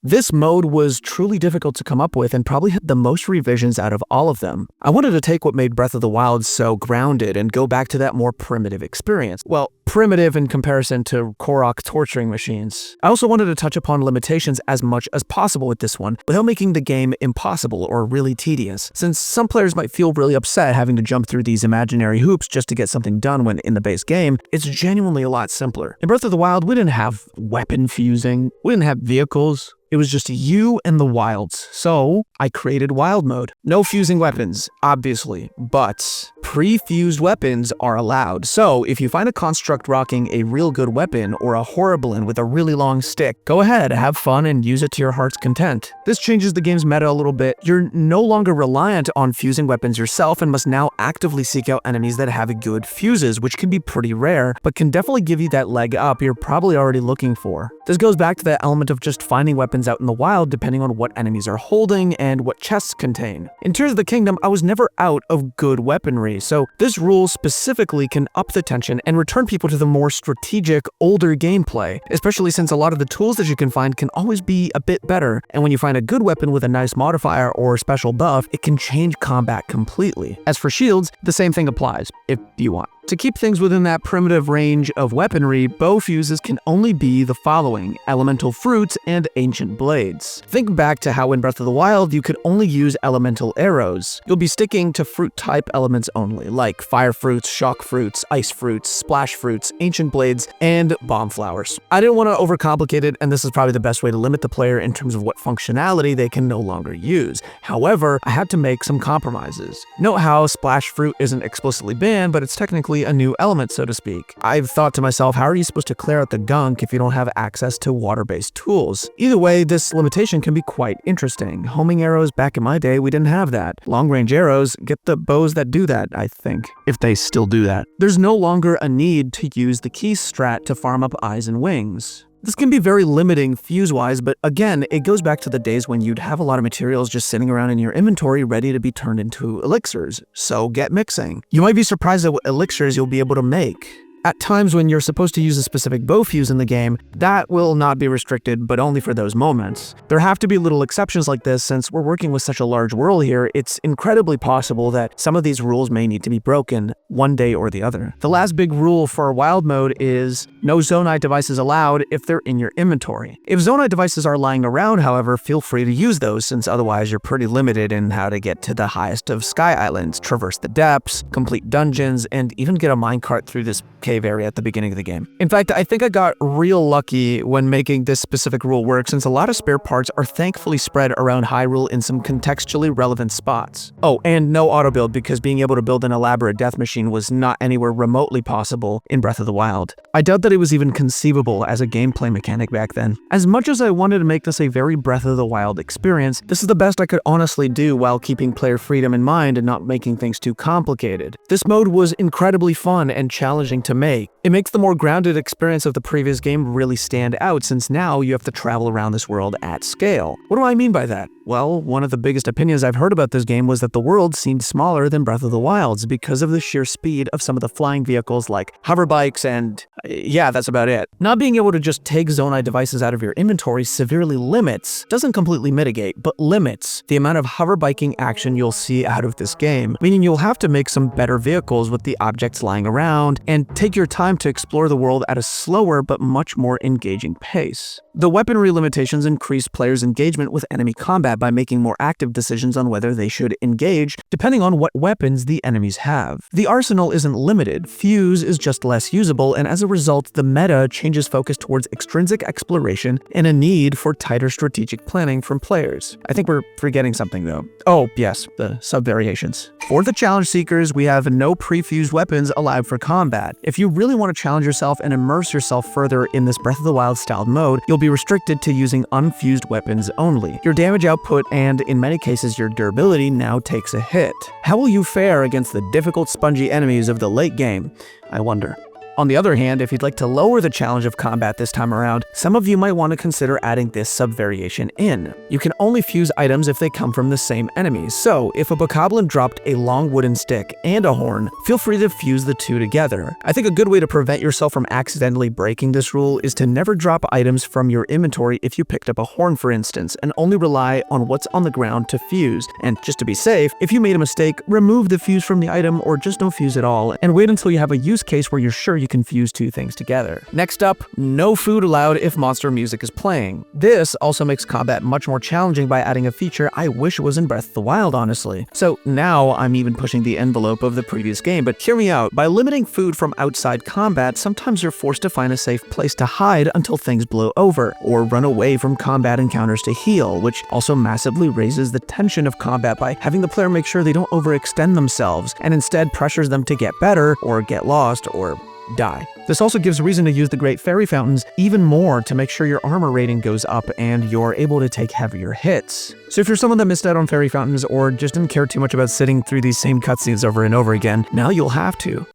This mode was truly difficult to come up with and probably had the most revisions out of all of them. I wanted to take what made Breath of the Wild so grounded and go back to that more primitive experience. Well, primitive in comparison to Korok torturing machines. I also wanted to touch upon limitations as much as possible with this one, without making the game impossible or really tedious, since some players might feel really upset having to jump through these imaginary hoops just to get something done when in the base game, it's genuinely a lot simpler. In Breath of the Wild, we didn't have weapon fusing, we didn't have vehicles. It was just you and the wilds, so I created wild mode. No fusing weapons, obviously, but pre-fused weapons are allowed. So if you find a construct rocking a real good weapon or a horriblin with a really long stick, go ahead, have fun, and use it to your heart's content. This changes the game's meta a little bit. You're no longer reliant on fusing weapons yourself and must now actively seek out enemies that have good fuses, which can be pretty rare, but can definitely give you that leg up you're probably already looking for. This goes back to that element of just finding weapons out in the wild depending on what enemies are holding and what chests contain. In Tears of the Kingdom, I was never out of good weaponry, so this rule specifically can up the tension and return people to the more strategic, older gameplay, especially since a lot of the tools that you can find can always be a bit better, and when you find a good weapon with a nice modifier or special buff, it can change combat completely. As for shields, the same thing applies, if you want. To keep things within that primitive range of weaponry, bow fuses can only be the following: elemental fruits and ancient blades. Think back to how in Breath of the Wild you could only use elemental arrows. You'll be sticking to fruit type elements only, like fire fruits, shock fruits, ice fruits, splash fruits, ancient blades, and bomb flowers. I didn't want to overcomplicate it, and this is probably the best way to limit the player in terms of what functionality they can no longer use. However, I had to make some compromises. Note how splash fruit isn't explicitly banned, but it's technically a new element, so to speak. I've thought to myself, how are you supposed to clear out the gunk if you don't have access to water-based tools? Either way, this limitation can be quite interesting. Homing arrows, back in my day, we didn't have that. Long-range arrows, get the bows that do that, I think, if they still do that. There's no longer a need to use the key strat to farm up eyes and wings. This can be very limiting fuse-wise, but again, it goes back to the days when you'd have a lot of materials just sitting around in your inventory ready to be turned into elixirs, so get mixing. You might be surprised at what elixirs you'll be able to make. At times when you're supposed to use a specific bow fuse in the game, that will not be restricted, but only for those moments. There have to be little exceptions like this since we're working with such a large world here. It's incredibly possible that some of these rules may need to be broken one day or the other. The last big rule for wild mode is no Zonai devices allowed if they're in your inventory. If Zonai devices are lying around, however, feel free to use those since otherwise you're pretty limited in how to get to the highest of Sky Islands, traverse the depths, complete dungeons, and even get a minecart through this cave area at the beginning of the game. In fact, I think I got real lucky when making this specific rule work since a lot of spare parts are thankfully spread around Hyrule in some contextually relevant spots. Oh, and no auto build because being able to build an elaborate death machine was not anywhere remotely possible in Breath of the Wild. I doubt that it was even conceivable as a gameplay mechanic back then. As much as I wanted to make this a very Breath of the Wild experience, this is the best I could honestly do while keeping player freedom in mind and not making things too complicated. This mode was incredibly fun and challenging to make. It makes the more grounded experience of the previous game really stand out since now you have to travel around this world at scale. What do I mean by that? Well, one of the biggest opinions I've heard about this game was that the world seemed smaller than Breath of the Wild's because of the sheer speed of some of the flying vehicles like hoverbikes and yeah, that's about it. Not being able to just take Zonai devices out of your inventory severely limits, doesn't completely mitigate, but limits the amount of hoverbiking action you'll see out of this game, meaning you'll have to make some better vehicles with the objects lying around and take your time to explore the world at a slower but much more engaging pace. The weaponry limitations increase players' engagement with enemy combat by making more active decisions on whether they should engage, depending on what weapons the enemies have. The arsenal isn't limited, Fuse is just less usable, and as a result, the meta changes focus towards extrinsic exploration and a need for tighter strategic planning from players. I think we're forgetting something though. Oh, yes, the sub-variations. For the challenge seekers, we have no pre-fused weapons allowed for combat. If you really want to challenge yourself and immerse yourself further in this Breath of the Wild styled mode, you'll be restricted to using unfused weapons only. Your damage output and, in many cases, your durability now takes a hit. How will you fare against the difficult, spongy enemies of the late game? I wonder. On the other hand, if you'd like to lower the challenge of combat this time around, some of you might want to consider adding this sub-variation in. You can only fuse items if they come from the same enemies, so if a bokoblin dropped a long wooden stick and a horn, feel free to fuse the two together. I think a good way to prevent yourself from accidentally breaking this rule is to never drop items from your inventory if you picked up a horn, for instance, and only rely on what's on the ground to fuse. And just to be safe, if you made a mistake, remove the fuse from the item or just don't fuse at all, and wait until you have a use case where you're sure you can fuse two things together. Next up, no food allowed if monster music is playing. This also makes combat much more challenging by adding a feature I wish was in Breath of the Wild, honestly. So now I'm even pushing the envelope of the previous game, but hear me out. By limiting food from outside combat, sometimes you're forced to find a safe place to hide until things blow over, or run away from combat encounters to heal, which also massively raises the tension of combat by having the player make sure they don't overextend themselves, and instead pressures them to get better, or get lost, or die. This also gives reason to use the Great Fairy Fountains even more to make sure your armor rating goes up and you're able to take heavier hits. So if you're someone that missed out on Fairy Fountains or just didn't care too much about sitting through these same cutscenes over and over again, now you'll have to.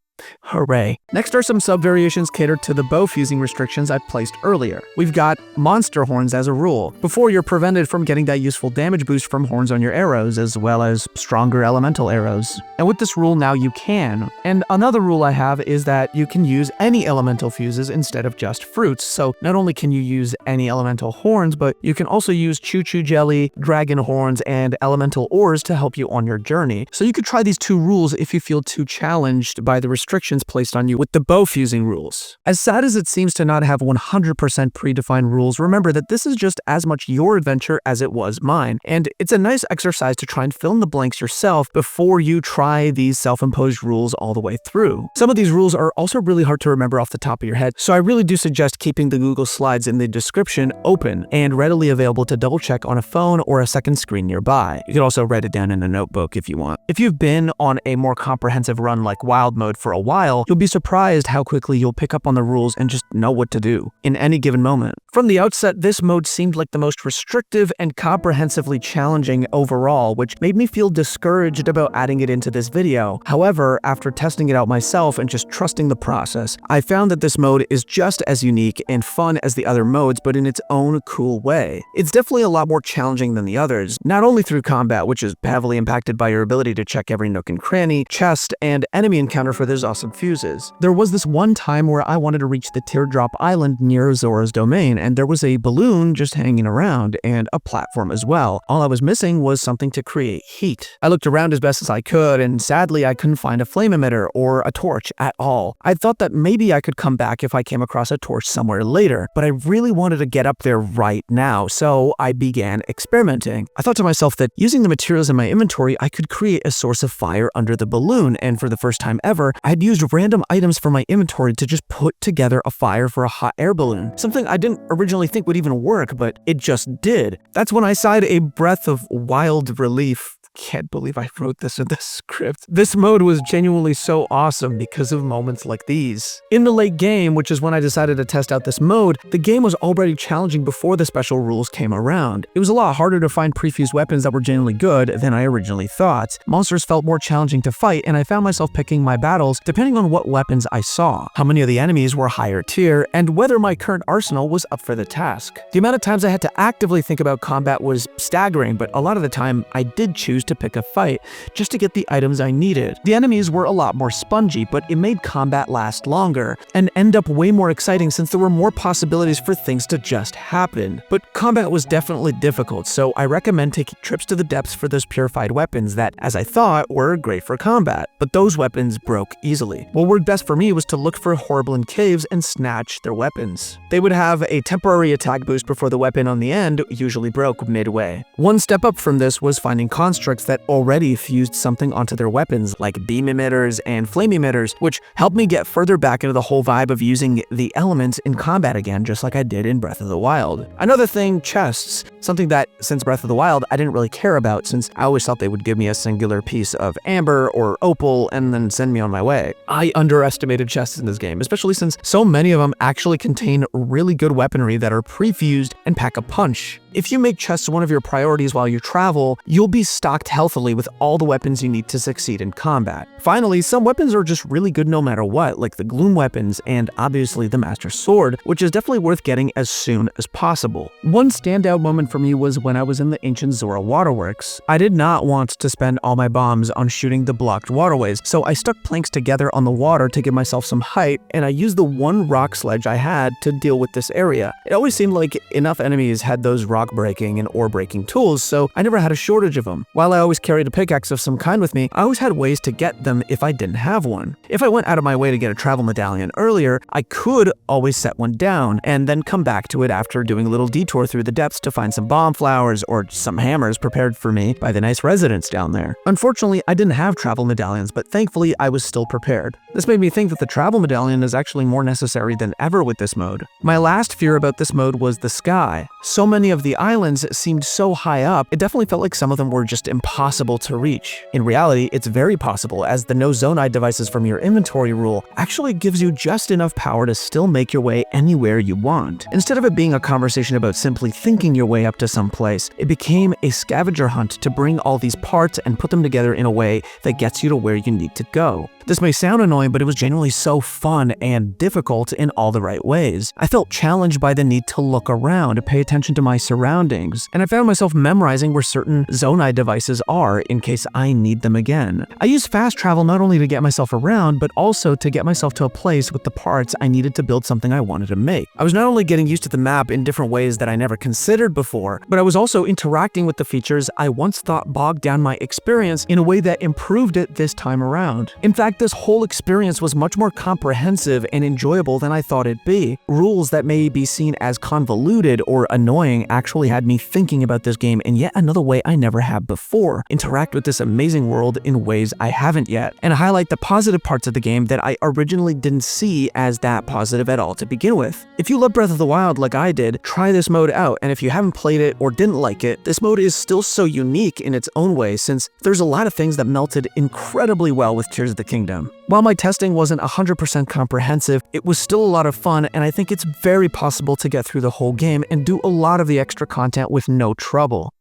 Hooray. Next are some sub-variations catered to the bow fusing restrictions I placed earlier. We've got monster horns as a rule. Before, you're prevented from getting that useful damage boost from horns on your arrows, as well as stronger elemental arrows. And with this rule, now you can. And another rule I have is that you can use any elemental fuses instead of just fruits. So not only can you use any elemental horns, but you can also use choo-choo jelly, dragon horns, and elemental ores to help you on your journey. So you could try these two rules if you feel too challenged by the restrictions placed on you with the bow fusing rules. As sad as it seems to not have 100% predefined rules, remember that this is just as much your adventure as it was mine, and it's a nice exercise to try and fill in the blanks yourself before you try these self-imposed rules all the way through. Some of these rules are also really hard to remember off the top of your head, so I really do suggest keeping the Google Slides in the description open and readily available to double check on a phone or a second screen nearby. You could also write it down in a notebook if you want. If you've been on a more comprehensive run like Wild Mode for a while, you'll be surprised how quickly you'll pick up on the rules and just know what to do in any given moment. From the outset, this mode seemed like the most restrictive and comprehensively challenging overall, which made me feel discouraged about adding it into this video. However, after testing it out myself and just trusting the process, I found that this mode is just as unique and fun as the other modes, but in its own cool way. It's definitely a lot more challenging than the others, not only through combat, which is heavily impacted by your ability to check every nook and cranny, chest, and enemy encounter for those awesome fuses. There was this one time where I wanted to reach the Teardrop Island near Zora's domain, and there was a balloon just hanging around, and a platform as well. All I was missing was something to create heat. I looked around as best as I could, and sadly I couldn't find a flame emitter or a torch at all. I thought that maybe I could come back if I came across a torch somewhere later, but I really wanted to get up there right now, so I began experimenting. I thought to myself that using the materials in my inventory, I could create a source of fire under the balloon, and for the first time ever, I had used random items from my inventory to just put together a fire for a hot air balloon. Something I didn't originally think would even work, but it just did. That's when I sighed a breath of wild relief. Can't believe I wrote this in the script. This mode was genuinely so awesome because of moments like these. In the late game, which is when I decided to test out this mode, the game was already challenging before the special rules came around. It was a lot harder to find prefused weapons that were genuinely good than I originally thought. Monsters felt more challenging to fight, and I found myself picking my battles depending on what weapons I saw, how many of the enemies were higher tier, and whether my current arsenal was up for the task. The amount of times I had to actively think about combat was staggering, but a lot of the time I did choose to pick a fight just to get the items I needed. The enemies were a lot more spongy, but it made combat last longer and end up way more exciting since there were more possibilities for things to just happen. But combat was definitely difficult, so I recommend taking trips to the depths for those purified weapons that, as I thought, were great for combat. But those weapons broke easily. What worked best for me was to look for Horrible caves and snatch their weapons. They would have a temporary attack boost before the weapon on the end usually broke midway. One step up from this was finding constructs that already fused something onto their weapons, like beam emitters and flame emitters, which helped me get further back into the whole vibe of using the elements in combat again, just like I did in Breath of the Wild. Another thing, chests. Something that, since Breath of the Wild, I didn't really care about, since I always thought they would give me a singular piece of amber or opal and then send me on my way. I underestimated chests in this game, especially since so many of them actually contain really good weaponry that are pre-fused and pack a punch. If you make chests one of your priorities while you travel, you'll be stocked healthily with all the weapons you need to succeed in combat. Finally, some weapons are just really good no matter what, like the Gloom weapons and obviously the Master Sword, which is definitely worth getting as soon as possible. One standout moment for me was when I was in the ancient Zora waterworks. I did not want to spend all my bombs on shooting the blocked waterways, so I stuck planks together on the water to give myself some height, and I used the one rock sledge I had to deal with this area. It always seemed like enough enemies had those rock breaking and ore breaking tools, so I never had a shortage of them. While I always carried a pickaxe of some kind with me, I always had ways to get them if I didn't have one. If I went out of my way to get a travel medallion earlier, I could always set one down and then come back to it after doing a little detour through the depths to find some bomb flowers or some hammers prepared for me by the nice residents down there. Unfortunately, I didn't have travel medallions, but thankfully I was still prepared. This made me think that the travel medallion is actually more necessary than ever with this mode. My last fear about this mode was the sky. So many of the islands seemed so high up, it definitely felt like some of them were just impossible to reach. In reality, it's very possible, as the no zonite devices from your inventory rule actually gives you just enough power to still make your way anywhere you want. Instead of it being a conversation about simply thinking your way up to some place, it became a scavenger hunt to bring all these parts and put them together in a way that gets you to where you need to go. This may sound annoying, but it was genuinely so fun and difficult in all the right ways. I felt challenged by the need to look around, to pay attention to my surroundings, and I found myself memorizing where certain zonite devices are in case I need them again. I used fast travel not only to get myself around, but also to get myself to a place with the parts I needed to build something I wanted to make. I was not only getting used to the map in different ways that I never considered before, but I was also interacting with the features I once thought bogged down my experience in a way that improved it this time around. In fact, this whole experience was much more comprehensive and enjoyable than I thought it'd be. Rules that may be seen as convoluted or annoying actually had me thinking about this game in yet another way I never have before, interact with this amazing world in ways I haven't yet, and highlight the positive parts of the game that I originally didn't see as that positive at all to begin with. If you love Breath of the Wild like I did, try this mode out, and if you haven't played it or didn't like it, this mode is still so unique in its own way since there's a lot of things that melted incredibly well with Tears of the Kingdom. While my testing wasn't 100% comprehensive, it was still a lot of fun, and I think it's very possible to get through the whole game and do a lot of the extra content with no trouble.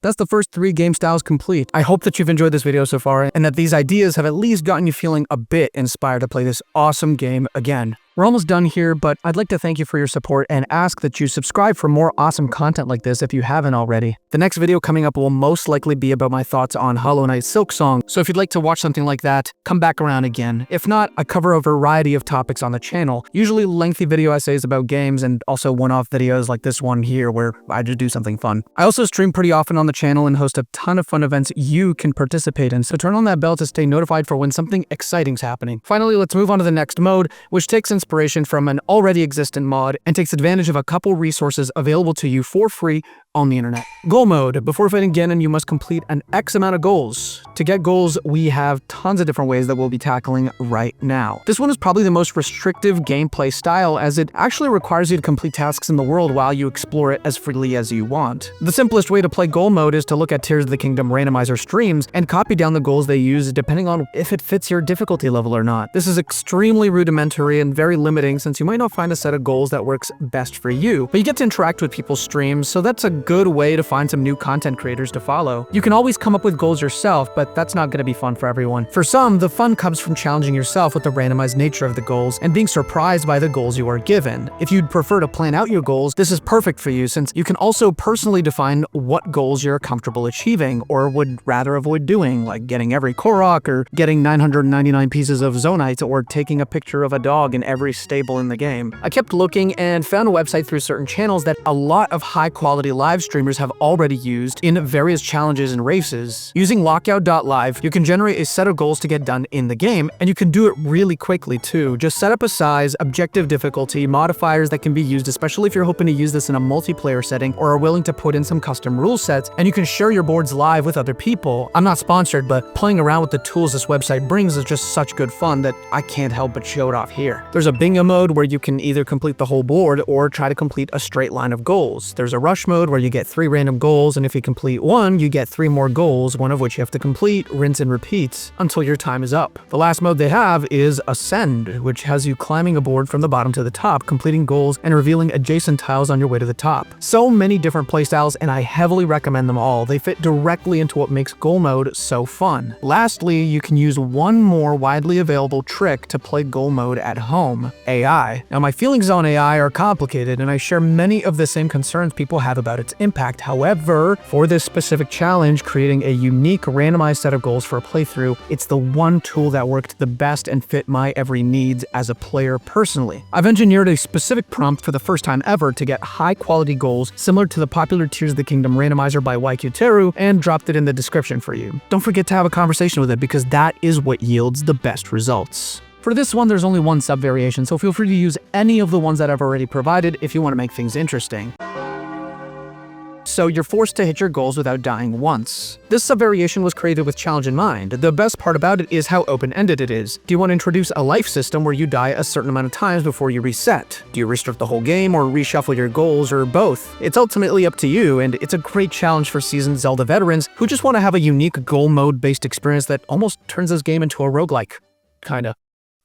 That's the first 3 game styles complete. I hope that you've enjoyed this video so far and that these ideas have at least gotten you feeling a bit inspired to play this awesome game again. We're almost done here, but I'd like to thank you for your support and ask that you subscribe for more awesome content like this if you haven't already. The next video coming up will most likely be about my thoughts on Hollow Knight Silksong, so if you'd like to watch something like that, come back around again. If not, I cover a variety of topics on the channel, usually lengthy video essays about games and also one-off videos like this one here where I just do something fun. I also stream pretty often on the channel and host a ton of fun events you can participate in, so turn on that bell to stay notified for when something exciting's happening. Finally, let's move on to the next mode, which takes inspiration from an already existent mod and takes advantage of a couple resources available to you for free on the internet. Goal mode. Before fighting Ganon, you must complete an X amount of goals. To get goals, we have tons of different ways that we'll be tackling right now. This one is probably the most restrictive gameplay style, as it actually requires you to complete tasks in the world while you explore it as freely as you want. The simplest way to play goal mode is to look at Tears of the Kingdom randomizer streams and copy down the goals they use depending on if it fits your difficulty level or not. This is extremely rudimentary and very limiting since you might not find a set of goals that works best for you, but you get to interact with people's streams, so that's a good way to find some new content creators to follow. You can always come up with goals yourself, but that's not going to be fun for everyone. For some, the fun comes from challenging yourself with the randomized nature of the goals and being surprised by the goals you are given. If you'd prefer to plan out your goals, this is perfect for you since you can also personally define what goals you're comfortable achieving or would rather avoid doing, like getting every Korok or getting 999 pieces of Zonite or taking a picture of a dog in every stable in the game. I kept looking and found a website through certain channels that a lot of high-quality live streamers have already used in various challenges and races. Using lockout.live, you can generate a set of goals to get done in the game, and you can do it really quickly too. Just set up a size, objective difficulty, modifiers that can be used, especially if you're hoping to use this in a multiplayer setting or are willing to put in some custom rule sets, and you can share your boards live with other people. I'm not sponsored, but playing around with the tools this website brings is just such good fun that I can't help but show it off here. There's a bingo mode where you can either complete the whole board or try to complete a straight line of goals. There's a rush mode where you get 3 random goals, and if you complete one, you get 3 more goals, one of which you have to complete, rinse and repeat until your time is up. The last mode they have is Ascend, which has you climbing a board from the bottom to the top, completing goals and revealing adjacent tiles on your way to the top. So many different playstyles, and I heavily recommend them all. They fit directly into what makes goal mode so fun. Lastly, you can use one more widely available trick to play goal mode at home: AI. Now, my feelings on AI are complicated, and I share many of the same concerns people have about its impact. However, for this specific challenge, creating a unique randomized set of goals for a playthrough, it's the one tool that worked the best and fit my every needs as a player personally. I've engineered a specific prompt for the first time ever to get high quality goals similar to the popular Tears of the Kingdom randomizer by YQteru and dropped it in the description for you. Don't forget to have a conversation with it because that is what yields the best results. For this one, there's only one sub-variation, so feel free to use any of the ones that I've already provided if you want to make things interesting. So you're forced to hit your goals without dying once. This sub-variation was created with challenge in mind. The best part about it is how open-ended it is. Do you want to introduce a life system where you die a certain amount of times before you reset? Do you restrict the whole game or reshuffle your goals, or both? It's ultimately up to you, and it's a great challenge for seasoned Zelda veterans who just want to have a unique goal mode-based experience that almost turns this game into a roguelike. Kinda.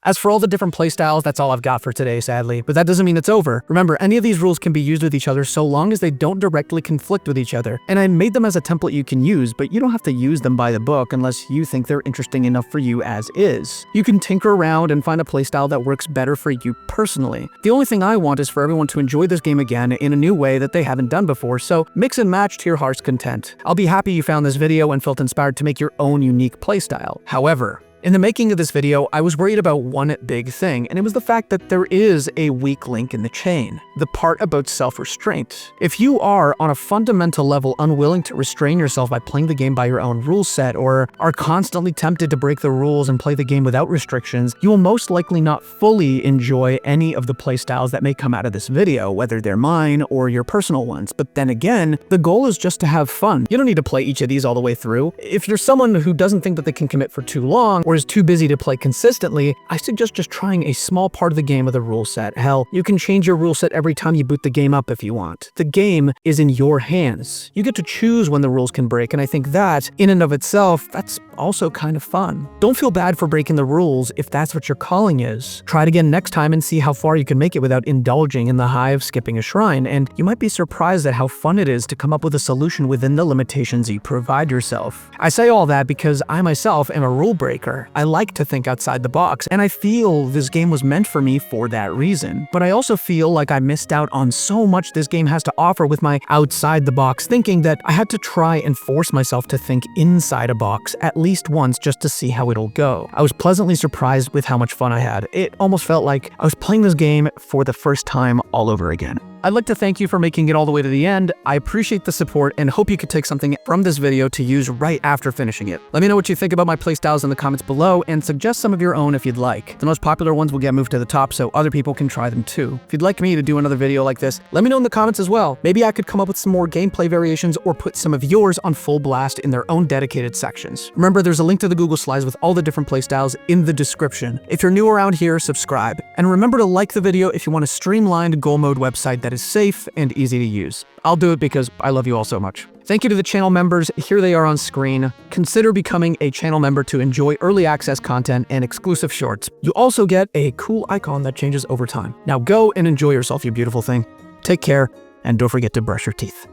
As for all the different playstyles, that's all I've got for today, sadly. But that doesn't mean it's over. Remember, any of these rules can be used with each other so long as they don't directly conflict with each other. And I made them as a template you can use, but you don't have to use them by the book unless you think they're interesting enough for you as is. You can tinker around and find a playstyle that works better for you personally. The only thing I want is for everyone to enjoy this game again in a new way that they haven't done before, so mix and match to your heart's content. I'll be happy you found this video and felt inspired to make your own unique playstyle. However, in the making of this video, I was worried about one big thing, and it was the fact that there is a weak link in the chain. The part about self-restraint. If you are, on a fundamental level, unwilling to restrain yourself by playing the game by your own rule set, or are constantly tempted to break the rules and play the game without restrictions, you will most likely not fully enjoy any of the playstyles that may come out of this video, whether they're mine or your personal ones. But then again, the goal is just to have fun. You don't need to play each of these all the way through. If you're someone who doesn't think that they can commit for too long, or is too busy to play consistently, I suggest just trying a small part of the game with a rule set. Hell, you can change your rule set every time you boot the game up if you want. The game is in your hands. You get to choose when the rules can break, and I think that, in and of itself, that's also kind of fun. Don't feel bad for breaking the rules if that's what your calling is. Try it again next time and see how far you can make it without indulging in the high of skipping a shrine, and you might be surprised at how fun it is to come up with a solution within the limitations you provide yourself. I say all that because I myself am a rule breaker. better. I like to think outside the box, and I feel this game was meant for me for that reason. But I also feel like I missed out on so much this game has to offer with my outside the box thinking that I had to try and force myself to think inside a box at least once just to see how it'll go. I was pleasantly surprised with how much fun I had. It almost felt like I was playing this game for the first time all over again. I'd like to thank you for making it all the way to the end. I appreciate the support and hope you could take something from this video to use right after finishing it. Let me know what you think about my playstyles in the comments below and suggest some of your own if you'd like. The most popular ones will get moved to the top so other people can try them too. If you'd like me to do another video like this, let me know in the comments as well. Maybe I could come up with some more gameplay variations or put some of yours on full blast in their own dedicated sections. Remember, there's a link to the Google Slides with all the different playstyles in the description. If you're new around here, subscribe. And remember to like the video if you want a streamlined goal mode website that is safe and easy to use. I'll do it because I love you all so much. Thank you to the channel members. Here they are on screen. Consider becoming a channel member to enjoy early access content and exclusive shorts. You also get a cool icon that changes over time. Now go and enjoy yourself, you beautiful thing. Take care, and don't forget to brush your teeth.